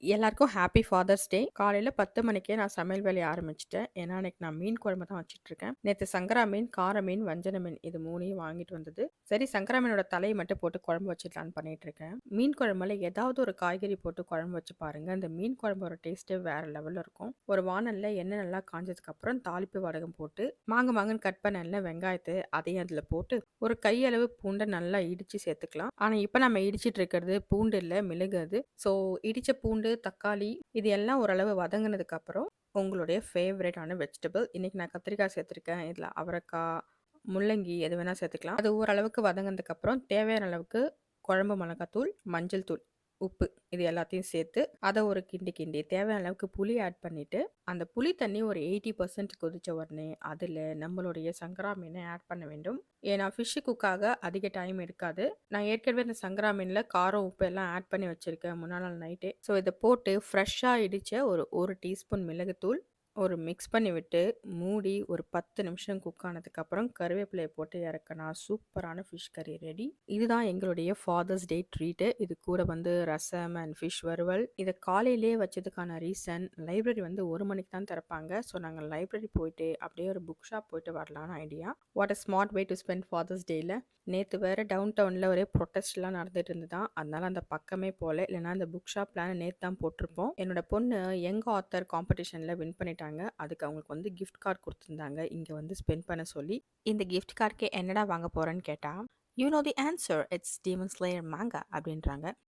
எல்லாருக்கும் happy father's டே. காலையில 10 மணிக்கே நான் சமையல் வேலைய ஆரம்பிச்சுட்டேன். ஏன்னா, அன்னைக்கு நான் மீன் குழம்பு தான் வச்சுட்டுருக்கேன். நேத்து சங்கரா மீன், கார மீன், வஞ்சர மீன் இது 3யும் வாங்கிட்டு வந்தது. சரி சங்கரா மீனோட தலைய மட்டும் போட்டு குழம்பு வச்சுடலான்னு பண்ணிட்டுருக்கேன். மீன் குழம்புல ஏதாவது ஒரு காய்கறி போட்டு குழம்பு வச்சு பாருங்க. அந்த மீன் குழம்போட டேஸ்ட்டே வேற லெவல்ல இருக்கும். ஒரு வாணல்ல எண்ணெய் நல்லா காஞ்சதுக்கப்புறம் தாளிப்பு வடகம் போட்டு, மாங்குன்னு கட் பண்ண வெங்காயத்த அதையும் அதில போட்டு, ஒரு கையளவு பூண்ட நல்லா இடிச்சு சேர்த்துக்கலாம். ஆனா, இப்ப நம்ம இடிச்சிட்டு இருக்கிறது பூண்டு இல்ல, மிளகு அது. ஸோ இடிச்ச பூண்டு, தக்காளி இது எல்லாம் ஓரளவு வதங்குனதுக்கு அப்புறம், உங்களுடைய ஃபேவரைட்டான வெஜிடபிள் இன்னைக்கு நான் கத்திரிக்காய் சேர்த்துருக்கேன். இதில அவரைக்காய், முள்ளங்கி எது வேணா சேர்த்துக்கலாம். அது ஓரளவுக்கு வதங்குனதுக்கு அப்புறம் தேவையான அளவுக்கு குழம்பு மிளகாத்தூள், மஞ்சள் தூள், உப்பு இது எல்லாத்தையும் சேர்த்து, அத ஒரு கிண்டி கிண்டி தேவையான அளவுக்கு புளி ஆட் பண்ணிட்டு, அந்த புளி தண்ணி ஒரு 80% கொதிச்ச உடனே, அதில நம்மளுடைய சங்கரா மீன ஆட் பண்ண வேண்டும். ஏன்னா ஃபிஷ் குக் ஆக அதிக டைம் எடுக்காது. நான் ஏற்கனவே இந்த சங்கரா மீன்ல காரம், உப்பு எல்லாம் ஆட் பண்ணி வச்சிருக்கேன் முன்னா நாள் நைட்டே. ஸோ இத போட்டு ஃப்ரெஷ்ஷா இடிச்ச ஒரு 1 டீஸ்பூன் மிளகுத்தூள், ஒரு மிக்ஸ் பண்ணி விட்டு, மூடி ஒரு 10 நிமிஷம் குக் ஆனதுக்கப்புறம் கருவேப்பிலைய போட்டு இறக்குனா, சூப்பரான ஃபிஷ் கறி ரெடி. இதுதான் எங்களுடைய ஃபாதர்ஸ் டே ட்ரீட்டு. இது கூட வந்து ரசம் அண்ட் ஃபிஷ் வறுவல். இத காலையிலேயே வச்சதுக்கான ரீசன், லைப்ரரி வந்து 1 மணிக்கு தான் திறப்பாங்க. ஸோ நாங்க லைப்ரரி போயிட்டு, அப்படியே ஒரு புக் ஷாப் போயிட்டு வரலான்னு idea. What a smart way to spend Father's டேல. நேத்து வேற டவுன் டவுன்ல ஒரே ப்ரொட்டஸ்ட்லாம் நடந்துட்டு இருந்ததாம். அதனால அந்த பக்கமே போல. இல்லைன்னா அந்த புக் ஷாப் பிளான் நேத்து தான் போட்டிருப்போம். என்னோட பொண்ணு யங் ஆத்தர் காம்படிஷன்ல வின் பண்ணிட்டாங்க. அதுக்கு அவங்களுக்கு வந்து கிஃப்ட் கார்டு குடுத்துருந்தாங்க. இங்க வந்து ஸ்பெண்ட் பண்ண சொல்லி. இந்த கிஃப்ட் கார்டுக்கு என்னடா வாங்க போறேன்னு கேட்டா, "you know the answer. It's demon slayer manga" அப்படின்றாங்க.